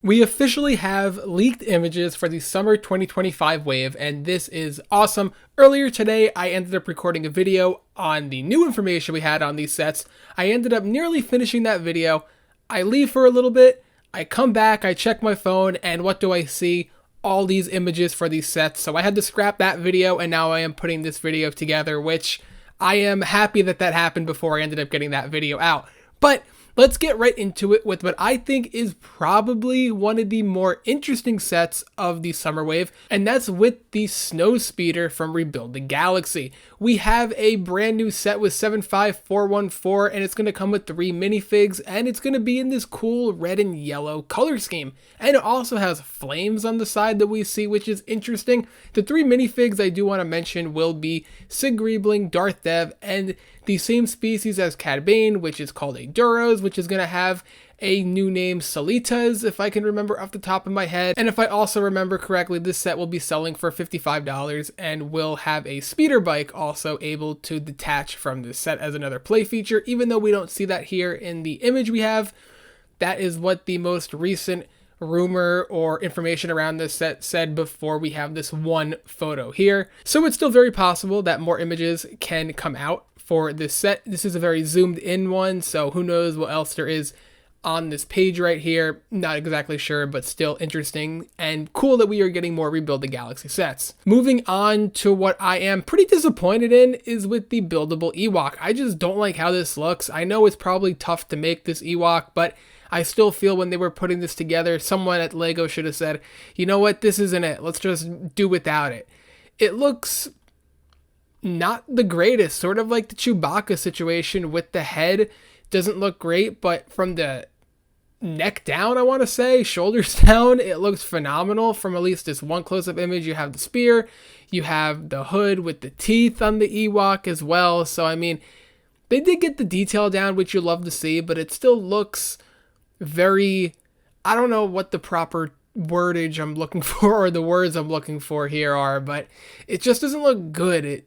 We officially have leaked images for the summer 2025 wave, and this is awesome. Earlier today, I ended up recording a video on the new information we had on these sets. I ended up nearly finishing that video. I leave for a little bit, I come back, I check my phone, and what do I see? All these images for these sets. So I had to scrap that video, and now I am putting this video together, which I am happy that that happened before I ended up getting that video out. But let's get right into it with what I think is probably one of the more interesting sets of the summer wave, and that's with the Snow Speeder from Rebuild the Galaxy. We have a brand new set with 75414, and it's going to come with 3 minifigs, and it's going to be in this cool red and yellow color scheme. And it also has flames on the side that we see, which is interesting. The 3 minifigs I do want to mention will be Sig Griebling, Darth Dev, and the same species as Cad Bane, which is called a Duros, which is going to have a new name, Solitas, if I can remember off the top of my head. And if I also remember correctly, this set will be selling for $55 and will have a speeder bike also able to detach from this set as another play feature, even though we don't see that here in the image we have. That is what the most recent rumor or information around this set said before we have this one photo here. So it's still very possible that more images can come out for this set. This is a very zoomed in one, so who knows what else there is on this page right here. Not exactly sure, but still interesting and cool that we are getting more Rebuild the Galaxy sets. Moving on to what I am pretty disappointed in is with the buildable Ewok. I just don't like how this looks. I know it's probably tough to make this Ewok, but I still feel when they were putting this together, someone at LEGO should have said, you know what, this isn't it. Let's just do without it. It looks not the greatest, sort of like the Chewbacca situation with the head. Doesn't look great, but from the neck down, I want to say, shoulders down, it looks phenomenal. From at least this one close-up image, you have the spear, you have the hood with the teeth on the Ewok as well. So, I mean, they did get the detail down, which you love to see, but it still looks very, I don't know what the proper wordage I'm looking for or the words I'm looking for here are, but it just doesn't look good.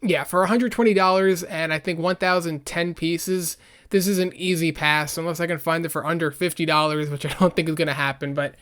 Yeah, for $120 and I think 1,010 pieces, this is an easy pass unless I can find it for under $50, which I don't think is going to happen, but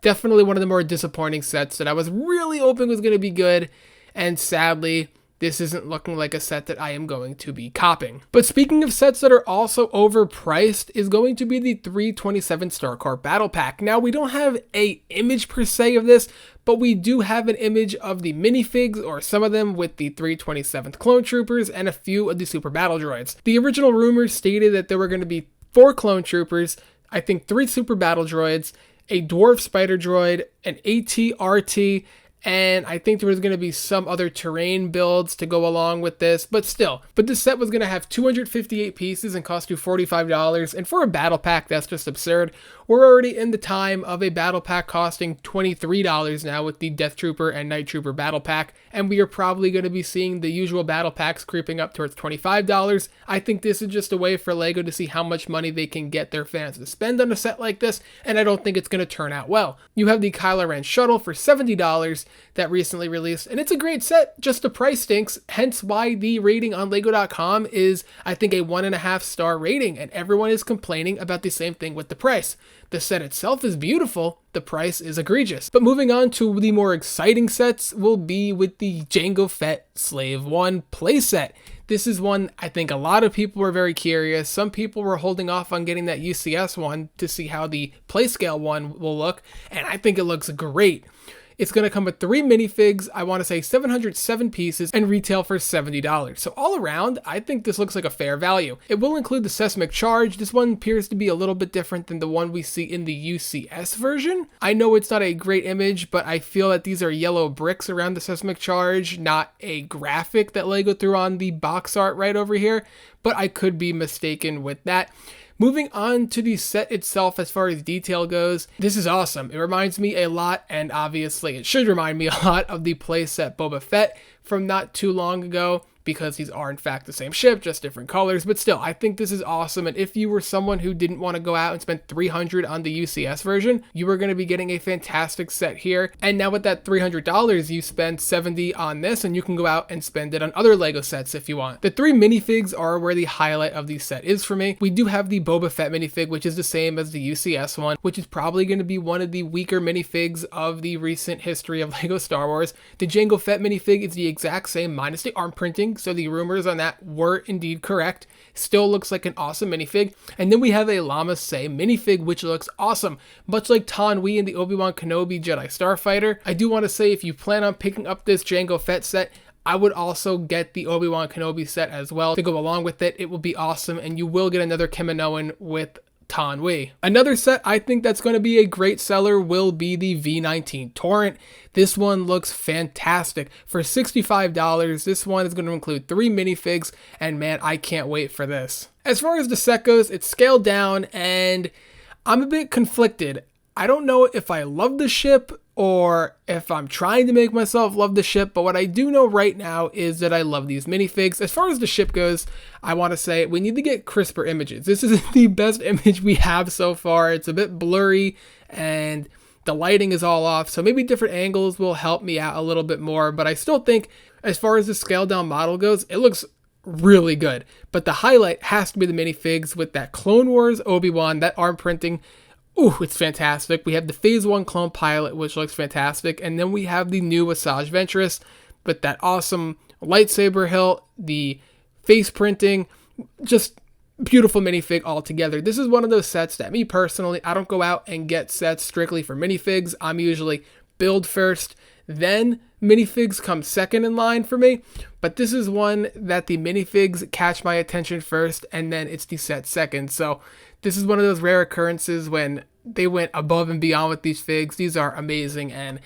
definitely one of the more disappointing sets that I was really hoping was going to be good, and sadly, this isn't looking like a set that I am going to be copping. But speaking of sets that are also overpriced is going to be the 327 Star Corps Battle Pack. Now, we don't have an image per se of this, but we do have an image of the minifigs, or some of them, with the 327th Clone Troopers and a few of the Super Battle Droids. The original rumors stated that there were going to be 4 Clone Troopers, I think 3 Super Battle Droids, a Dwarf Spider Droid, an ATRT, and I think there was going to be some other terrain builds to go along with this, but still. But this set was going to have 258 pieces and cost you $45, and for a battle pack, that's just absurd. We're already in the time of a battle pack costing $23 now with the Death Trooper and Night Trooper battle pack, and we are probably going to be seeing the usual battle packs creeping up towards $25. I think this is just a way for LEGO to see how much money they can get their fans to spend on a set like this, and I don't think it's going to turn out well. You have the Kylo Ren shuttle for $70 that recently released, and it's a great set, just the price stinks, hence why the rating on Lego.com is, I think, a 1.5 star rating, and everyone is complaining about the same thing with the price. The set itself is beautiful, the price is egregious. But moving on to the more exciting sets will be with the Jango Fett Slave 1 playset. This is one I think a lot of people were very curious. Some people were holding off on getting that UCS one to see how the Playscale one will look, and I think it looks great. It's going to come with 3 minifigs, I want to say 707 pieces, and retail for $70. So all around, I think this looks like a fair value. It will include the seismic charge. This one appears to be a little bit different than the one we see in the UCS version. I know it's not a great image, but I feel that these are yellow bricks around the seismic charge, not a graphic that LEGO threw on the box art right over here, but I could be mistaken with that. Moving on to the set itself as far as detail goes, this is awesome. It reminds me a lot, and obviously it should remind me a lot of the playset Boba Fett from not too long ago, because these are in fact the same ship, just different colors. But still, I think this is awesome. And if you were someone who didn't want to go out and spend $300 on the UCS version, you were going to be getting a fantastic set here. And now with that $300, you spend $70 on this, and you can go out and spend it on other LEGO sets if you want. The 3 minifigs are where the highlight of the set is for me. We do have the Boba Fett minifig, which is the same as the UCS one, which is probably going to be one of the weaker minifigs of the recent history of LEGO Star Wars. The Jango Fett minifig is the exact same minus the arm printing, so the rumors on that were indeed correct. Still looks like an awesome minifig. And then we have a Lama Say minifig, which looks awesome, much like Taun We in the Obi-Wan Kenobi Jedi Starfighter. I do want to say, if you plan on picking up this Jango Fett set, I would also get the Obi-Wan Kenobi set as well to go along with it. It will be awesome, and you will get another Kaminoan with Taun We. Another set I think that's going to be a great seller will be the V19 Torrent. This one looks fantastic. For $65, this one is going to include 3 minifigs, and man, I can't wait for this. As far as the set goes, it's scaled down, and I'm a bit conflicted. I don't know if I love the ship or if I'm trying to make myself love the ship, but what I do know right now is that I love these minifigs. As far as the ship goes, I want to say we need to get crisper images. This is the best image we have so far. It's a bit blurry and the lighting is all off, so maybe different angles will help me out a little bit more, but I still think as far as the scaled down model goes, it looks really good. But the highlight has to be the minifigs with that Clone Wars Obi-Wan, that arm printing. Ooh, it's fantastic. We have the Phase 1 clone pilot, which looks fantastic. And then we have the new Asajj Ventress with that awesome lightsaber hilt, the face printing, just beautiful minifig altogether. This is one of those sets that me personally, I don't go out and get sets strictly for minifigs. I'm usually build first, then minifigs come second in line for me. But this is one that the minifigs catch my attention first, and then it's the set second. So this is one of those rare occurrences when they went above and beyond with these figs. These are amazing, and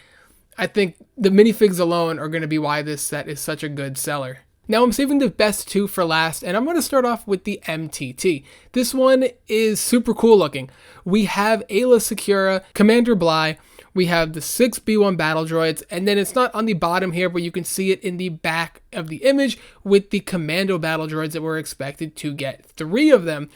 I think the minifigs alone are going to be why this set is such a good seller. Now I'm saving the best 2 for last, and I'm going to start off with the MTT. This one is super cool looking. We have Aayla Secura, Commander Bly, we have the 6 B1 battle droids, and then it's not on the bottom here, but you can see it in the back of the image with the Commando Battle Droids that we're expected to get 3 of them.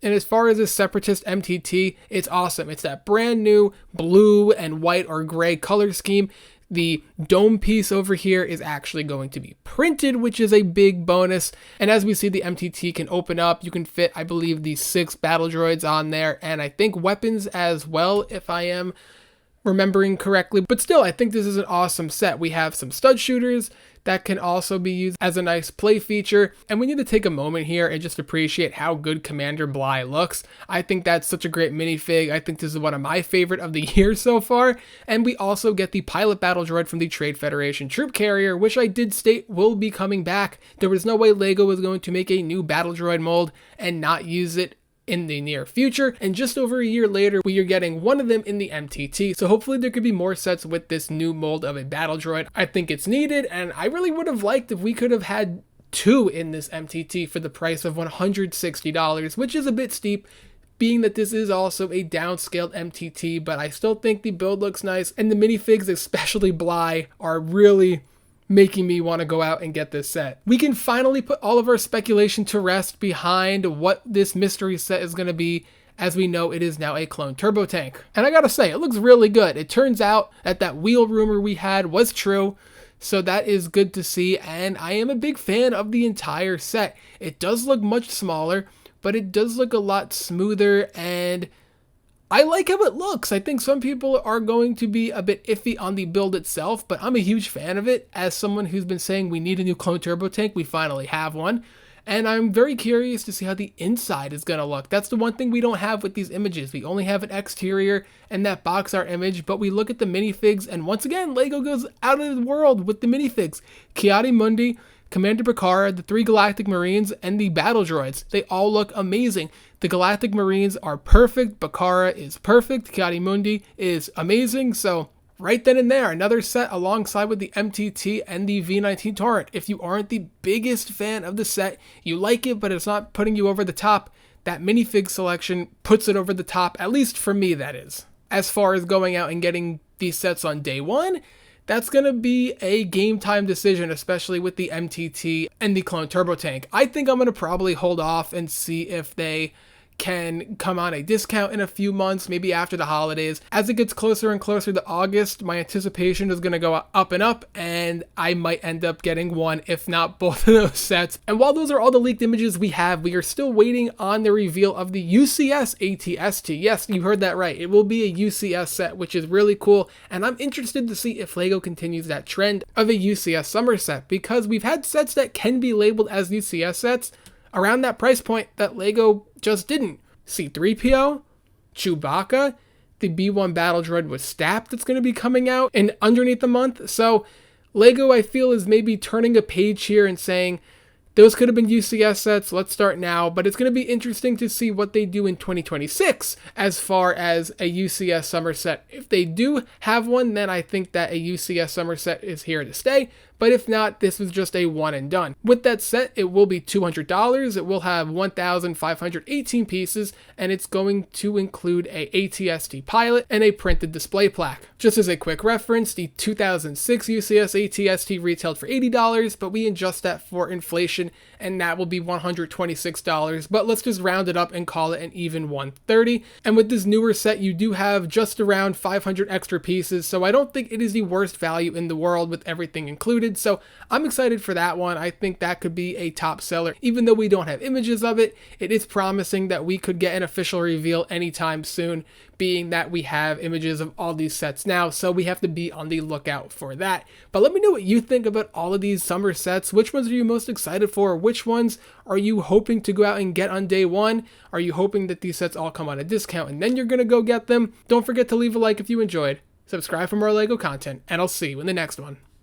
And as far as the Separatist MTT, it's awesome. It's that brand new blue and white or gray color scheme. The dome piece over here is actually going to be printed, which is a big bonus. And as we see, the MTT can open up. You can fit, I believe, the 6 battle droids on there, and I think weapons as well, if I am remembering correctly. But still, I think this is an awesome set. We have some stud shooters that can also be used as a nice play feature, and we need to take a moment here and just appreciate how good Commander Bly looks. I think that's such a great minifig. I think this is one of my favorite of the year so far. And we also get the pilot battle droid from the Trade Federation troop carrier, which I did state will be coming back. There was no way LEGO was going to make a new battle droid mold and not use it in the near future, and just over a year later we are getting one of them in the MTT. So hopefully there could be more sets with this new mold of a battle droid. I think it's needed, and I really would have liked if we could have had 2 in this MTT for the price of $160, which is a bit steep, being that this is also a downscaled MTT, but I still think the build looks nice, and the minifigs, especially Bly, are really making me want to go out and get this set. We can finally put all of our speculation to rest behind what this mystery set is going to be, as we know it is now a clone turbo tank. And I gotta say, it looks really good. It turns out that that wheel rumor we had was true, so that is good to see, and I am a big fan of the entire set. It does look much smaller, but it does look a lot smoother, and I like how it looks. I think some people are going to be a bit iffy on the build itself, but I'm a huge fan of it. As someone who's been saying we need a new clone turbo tank, we finally have one. And I'm very curious to see how the inside is going to look. That's the one thing we don't have with these images. We only have an exterior and that box art image, but we look at the minifigs, and once again, LEGO goes out of the world with the minifigs. Ki-Adi-Mundi, Commander Bacara, the 3 Galactic Marines, and the battle droids. They all look amazing. The Galactic Marines are perfect, Bacara is perfect, Ki-Adi-Mundi is amazing, so right then and there, another set alongside with the MTT and the V19 Torrent. If you aren't the biggest fan of the set, you like it, but it's not putting you over the top, that minifig selection puts it over the top, at least for me, that is. As far as going out and getting these sets on day one, that's going to be a game time decision, especially with the MTT and the clone turbo tank. I think I'm going to probably hold off and see if they can come on a discount in a few months, maybe after the holidays. As it gets closer and closer to August, my anticipation is going to go up and up, and I might end up getting one, if not both of those sets. And while those are all the leaked images we have, we are still waiting on the reveal of the UCS ATST. Yes, you heard that right. It will be a UCS set, which is really cool, and I'm interested to see if LEGO continues that trend of a UCS summer set, because we've had sets that can be labeled as UCS sets around that price point that LEGO just didn't. C-3PO, Chewbacca, the B1 Battle Droid with STAP that's going to be coming out in underneath the month. So LEGO, I feel, is maybe turning a page here and saying, those could have been UCS sets, let's start now, but it's going to be interesting to see what they do in 2026 as far as a UCS summer set. If they do have one, then I think that a UCS summer set is here to stay, but if not, this was just a one and done. With that set, it will be $200, it will have 1,518 pieces, and it's going to include a ATST pilot and a printed display plaque. Just as a quick reference, the 2006 UCS ATST retailed for $80, but we adjust that for inflation, and that will be $126, but let's just round it up and call it an even $130. And with this newer set, you do have just around 500 extra pieces, so I don't think it is the worst value in the world with everything included. So I'm excited for that one. I think that could be a top seller. Even though we don't have images of it, it is promising that we could get an official reveal anytime soon, being that we have images of all these sets now, so we have to be on the lookout for that. But let me know what you think about all of these summer sets. Which ones are you most excited for? Which ones are you hoping to go out and get on day one? Are you hoping that these sets all come on a discount and then you're gonna go get them? Don't forget to leave a like if you enjoyed, subscribe for more LEGO content, and I'll see you in the next one.